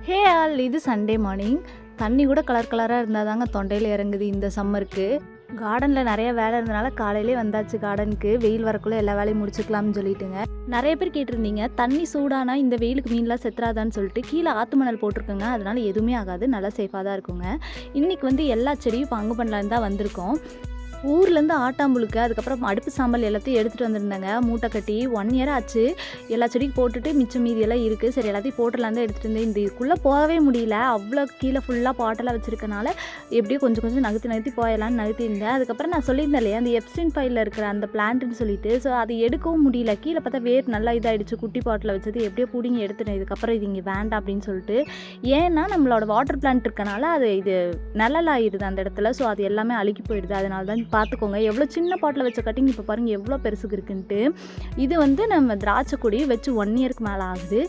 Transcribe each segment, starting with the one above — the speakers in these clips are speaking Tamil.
ஹே ஆல், இது சண்டே மார்னிங். தண்ணி கூட கலர் கலராக இருந்தால் தாங்க தொண்டையில் இறங்குது இந்த சம்மருக்கு. கார்டனில் நிறைய வேலை இருந்தனால காலையிலே வந்தாச்சு கார்டனுக்கு. வெயில் வரக்குள்ளே எல்லா வேலையும் முடிச்சுக்கலாம்னு சொல்லிட்டுங்க. நிறைய பேர் கேட்டிருந்தீங்க, தண்ணி சூடானா இந்த வெயிலுக்கு மீன்லாம் செத்துறாதான்னு சொல்லிட்டு. கீழே ஆற்று மணல் போட்டிருக்குங்க, அதனால் எதுவுமே ஆகாது, நல்லா சேஃபாக தான் இருக்குங்க. இன்றைக்கி எல்லா செடியும் பங்கு பண்ணலான்னு தான் வந்திருக்கோம். ஊர்லேருந்து ஆட்டாம்புழுக்கு, அதுக்கப்புறம் அடுப்பு சாம்பல் எல்லாத்தையும் எடுத்துகிட்டு வந்திருந்தாங்க மூட்டை கட்டி. 1 இயர் ஆச்சு. எல்லா செடிக்கும் போட்டுட்டு மிச்சம் மீதியெல்லாம் இருக்குது. சரி, எல்லாத்தையும் போட்டுடலாம் தான் எடுத்துகிட்டு இருந்தேன். இந்த இதுக்குள்ளே போகவே முடியல, அவ்வளோ கீழே ஃபுல்லாக பாட்டெல்லாம் வச்சுருக்கனால எப்படியும் கொஞ்சம் கொஞ்சம் நகர்த்தி போயிடலான்னு நகர்த்தியிருந்தேன். அதுக்கப்புறம் நான் சொல்லியிருந்தேன் இல்லையா, அந்த எப்ஸ்டின் ஃபைலில் இருக்கிற அந்த பிளான்ட்டுன்னு சொல்லிட்டு. ஸோ அது எடுக்கவும் முடியல. கீழே பார்த்தா வேர் நல்லா இதாகிடுச்சு. குட்டி பாட்டில் வச்சது எப்படியோ பிடிங்கி எடுத்துட்டேன். இதுக்கப்புறம் இது இங்கே வேண்டாம் அப்படின்னு சொல்லிட்டு. ஏன்னா நம்மளோட வாட்டர் பிளான்ட் இருக்கனால அது இது நிழலாயிருது அந்த இடத்துல. ஸோ அது எல்லாமே அழுகி போயிடுது. அதனால தான் பார்த்துக்கோங்க. எவ்வளோ சின்ன பாட்டில் வச்ச கட்டிங் இப்போ பாருங்கள் எவ்வளோ பெருசுக்கு இருக்குன்ட்டு. இது நம்ம திராட்சை கொடி வச்சு 1 இயருக்கு மேலே ஆகுது.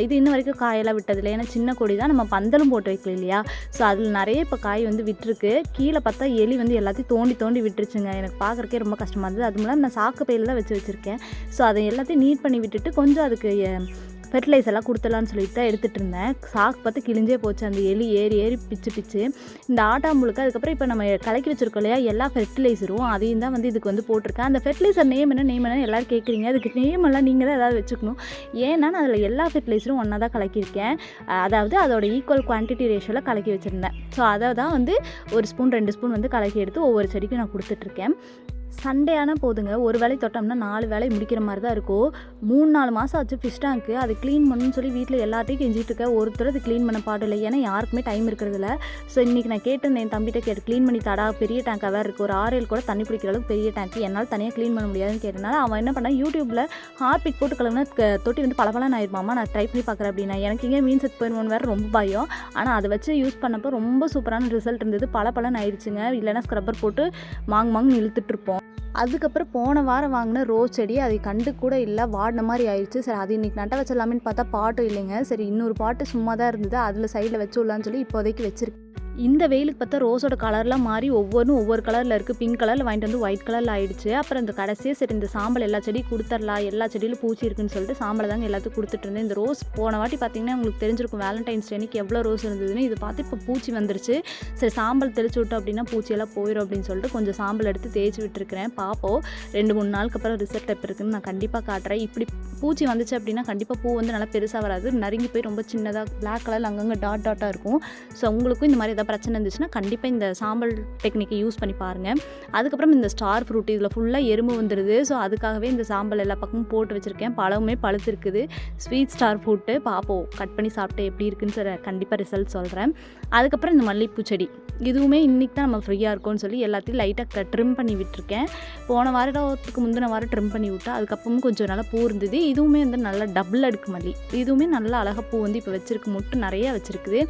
இது இன்ன வரைக்கும் காயெல்லாம் விட்டதில்லை. ஏன்னா சின்ன கொடி தான், நம்ம பந்தலும் போட்டு வைக்கல இல்லையா. ஸோ அதில் நிறைய இப்போ காய் விட்டுருக்கு. கீழே பார்த்தா எலி எல்லாத்தையும் தோண்டி விட்டுருச்சுங்க. எனக்கு பார்க்குறக்கே ரொம்ப கஷ்டமாக இருந்தது. அது மூலம் நான் சாக்கு பையில் தான் வச்சுருக்கேன். ஸோ அதை எல்லாத்தையும் நீட் பண்ணி விட்டுட்டு கொஞ்சம் அதுக்கு ஃபெர்டிலைசர்லாம் கொடுத்துலான்னு சொல்லிட்டு தான் எடுத்துகிட்டு இருந்தேன். சாக்கு பார்த்து கிழிஞ்சே போச்சு. அந்த எலி ஏறி பிச்சு இந்த ஆட்டாம்புழுக்கு. அதுக்கப்புறம் இப்போ நம்ம கலக்கி வச்சுருக்கோம் இல்லையா, எல்லா ஃபெர்டிலைசரும் அதையும் தான் இதுக்கு போட்டிருக்கேன். அந்த ஃபெர்டிலைசர் நேம் என்ன எல்லோரும் கேட்குறீங்க. அதுக்கு நேம் எல்லாம் நீங்கள் தான் ஏதாவது வச்சுக்கணும். ஏன்னா நான் அதில் எல்லா ஃபெர்டிலைசரும் ஒன்றா தான் கலக்கியிருக்கேன். அதாவது அதோட ஈக்குவல் குவான்டிட்டி ரேஷியோவில் கலக்கி வச்சுருந்தேன். ஸோ அதை தான் 1 ஸ்பூன் 2 ஸ்பூன் கலக்கி எடுத்து ஒவ்வொரு செடிக்கும் நான் கொடுத்துட்ருக்கேன். சண்டே ஆனால் போதுங்க, ஒரு வேலை தொட்டோம்னா 4 வேலை முடிக்கிற மாதிரி தான் இருக்கும். 3-4 மாதம் ஆச்சு ஃபிஷ் டேங்க்கு. அது க்ளீன் பண்ணணும்னு சொல்லி வீட்டில் எல்லாத்தையும் கெஞ்சிட்டு இருக்கேன். ஒருத்தர் அது க்ளீன் பண்ண பாடலை. ஏன்னா யாருக்குமே டைம் இருக்கிறதில்ல. ஸோ இன்றைக்கி நான் கேட்டிருந்தேன் என் தம்பிகிட்ட, க்ளீன் பண்ணி தடா, பெரிய டேங்காக வேறு இருக்குது, ஒரு 6-7 கூட தண்ணி பிடிக்கிற அளவுக்கு பெரிய டேங்க்கு, என்னால் தனியாக க்ளீன் பண்ண முடியாதுன்னு கேட்டனால அவன் என்ன பண்ணால் யூடியூப்பில் ஹார்பிக் போட்டு கலவுனா தொட்டி பலபலன்னு ஆயிடுமாமா, நான் ட்ரை பண்ணி பார்க்குறேன் அப்படின்னா. எனக்கு இங்கே மீன் செத்து போயிடுவோன்னு வேறு ரொம்ப பயம். ஆனால் அதை வச்சு யூஸ் பண்ணப்போ ரொம்ப சூப்பரான ரிசல்ட் இருந்தது. பலபலன்னு ஆயிடுச்சுங்க. இல்லைன்னா ஸ்க்ரப்பர் போட்டு மாங்கு இழுத்துட்ருப்போம். அதுக்கப்புறம் போன வாரம் வாங்கின ரோஸ் செடி அதை கண்டு கூட இல்லை, வாடின மாதிரி ஆயிடுச்சு. சரி, அது இன்றைக்கி நட்ட வச்சிடலாமேன்னு பார்த்தா பாட்டும் இல்லைங்க. சரி, இன்னொரு பாட்டு சும்மா தான் இருந்தது, அதில் சைடில் வச்சு விடலான்னு சொல்லி இப்போதைக்கு வச்சிருக்கு. இந்த வெயிலுக்கு பார்த்தா ரோஸோட கலர்லாம் மாறி ஒவ்வொரு கலரில் இருக்குது. பிங்க் கலரில் வாங்கிட்டு ஒயிட் கலரில் ஆகிடுச்சு. அப்புறம் இந்த கடைசியாக சரி இந்த சாம்பல் எல்லா செடியும் கொடுத்துடலாம், எல்லா செடியிலும் பூச்சி இருக்குன்னு சொல்லிட்டு சாம்பலை தாங்க எல்லாத்துக்கும் கொடுத்துட்டு இருந்தேன். இந்த ரோஸ் போன வாட்டி பார்த்திங்கன்னா உங்களுக்கு தெரிஞ்சிருக்கும், வேலண்டைன்ஸ் டேக்கு எவ்வளோ ரோஸ் இருந்ததுன்னு. இது பார்த்து இப்போ பூச்சி வந்துருச்சு. சரி, சாம்பல் தெளிச்சு விட்டோம் அப்படின்னா பூச்சியெல்லாம் போயிடும் அப்படின்னு சொல்லிட்டு கொஞ்சம் சாம்பல் எடுத்து தேய்ச்சி விட்டுருக்கிறேன். பார்ப்போம் 2-3 நாளுக்கு அப்புறம் ரிசல்ட் எப்போ இருக்குன்னு நான் கண்டிப்பாக காட்டுறேன். இப்படி பூச்சி வந்துச்சு அப்படின்னா கண்டிப்பாக பூ நல்லா பெருசாக வராது, நறுங்கி போய் ரொம்ப சின்னதாக பிளாக் கலரில் அங்கங்கே டாட்டாக இருக்கும். ஸோ உங்களுக்கும் இந்த மாதிரி ஏதாவது பிரச்சனை இருந்துச்சுன்னா கண்டிப்பாக இந்த சாம்பல் டெக்னிக்கை யூஸ் பண்ணி பாருங்கள். அதுக்கப்புறம் இந்த ஸ்டார் ஃப்ரூட், இதில் ஃபுல்லாக எறும்பு வந்துடுது. ஸோ அதுக்காகவே இந்த சாம்பல் எல்லா பக்கமும் போட்டு வச்சுருக்கேன். பழமுமே பழுத்து இருக்குது. ஸ்வீட் ஸ்டார் ஃப்ரூட்டு பார்ப்போம், கட் பண்ணி சாப்பிட்டு எப்படி இருக்குன்னு கண்டிப்பாக ரிசல்ட் சொல்கிறேன். அதுக்கப்புறம் இந்த மல்லிகைப்பூ செடி, இதுவுமே இன்றைக்கி தான் நம்ம ஃப்ரீயாக இருக்கோம்னு சொல்லி எல்லாத்தையும் லைட்டாக ட்ரிம் பண்ணி விட்டுருக்கேன். போன வாரத்துக்கு முந்தின வாரம் ட்ரிம் பண்ணி விட்டா அதுக்கப்புறமும் கொஞ்சம் நல்லா பூ இருந்தது. இதுவுமே நல்லா டபுள் அடுக்கு மல்லி, இதுவுமே நல்லா அழகாக பூ இப்போ வச்சுருக்கு, மொட்டு நிறையா வச்சுருக்குது.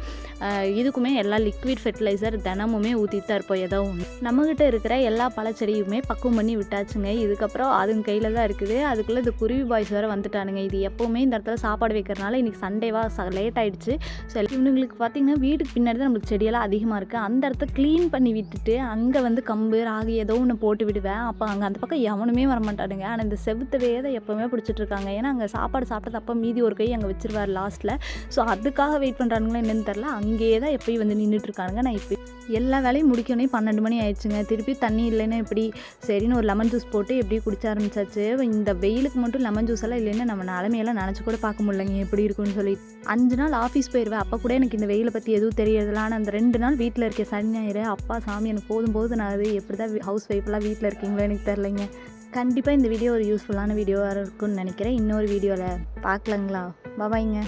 இதுக்குமே எல்லா லிக்விட் ஃபெர்டிலைசர் தினமுமே ஊற்றிட்டு தான் இருப்போம். ஏதோ ஒன்று நம்மகிட்ட இருக்கிற எல்லா பழச்செடியுமே பக்குவம் பண்ணி விட்டாச்சுங்க. இதுக்கப்புறம் அதுங்க கையில் தான் இருக்குது. அதுக்குள்ளே இந்த குருவி பாய்ஸ் வேறு வந்துட்டானுங்க. இது எப்போவுமே இந்த இடத்துல சாப்பாடு வைக்கிறனால இன்றைக்கி சண்டேவாக லேட் ஆகிடுச்சு. ஸோ இவங்களுக்கு பார்த்திங்கன்னா வீட்டுக்கு பின்னாடி தான் நம்மளுக்கு செடியெல்லாம் அதிகமாக இருக்குது. அந்த இடத்த க்ளீன் பண்ணி விட்டுட்டு அங்கே கம்பு ராகி ஏதோ ஒன்று போட்டு விடுவேன். அப்போ அங்கே அந்த பக்கம் எவனுமே வரமாட்டானுங்க. ஆனால் இந்த செவுத்தவே தான் எப்போவுமே பிடிச்சிட்டு இருக்காங்க. ஏன்னா அங்கே சாப்பாடு சாப்பிட்டது அப்போ மீதி ஒரு கை அங்கே வச்சிருவார் லாஸ்ட்டில். ஸோ அதுக்காக வெயிட் பண்ணுறானுங்களா என்னன்னு தெரில. அங்கேயே தான் எப்போயும் நின்றுட்டுருக்கானுங்க. நான் இப்போ எல்லா வேலையும் முடிக்கணும். 12 மணி ஆயிடுச்சுங்க. திருப்பி தண்ணி இல்லைன்னா எப்படி, சரின்னு ஒரு லெமன் ஜூஸ் போட்டு எப்படி குடிச்ச ஆரம்பிச்சாச்சு. இந்த வெயிலுக்கு மட்டும் லெமன் ஜூஸ் எல்லாம் இல்லைன்னா நம்ம நிலமையெல்லாம் நினச்சி கூட பார்க்க முடியலைங்க எப்படி இருக்குன்னு சொல்லி. 5 நாள் ஆஃபீஸ் போயிடுவேன். அப்போ கூட எனக்கு இந்த வெயிலை பற்றி எதுவும் தெரியறதில்ல. ஆனால் அந்த 2 நாள் வீட்டில் இருக்க சனி ஞாயிறு, அப்பா சாமி எனக்கு போது நான் அது எப்படி தான் ஹவுஸ் ஒய்ஃப்லாம் வீட்டில் இருக்கீங்களோ எனக்கு தெரிலைங்க. கண்டிப்பாக இந்த வீடியோ ஒரு யூஸ்ஃபுல்லான வீடியோவாக இருக்கும்னு நினைக்கிறேன். இன்னொரு வீடியோவில் பார்க்கலாங்களா? பாய்ங்க.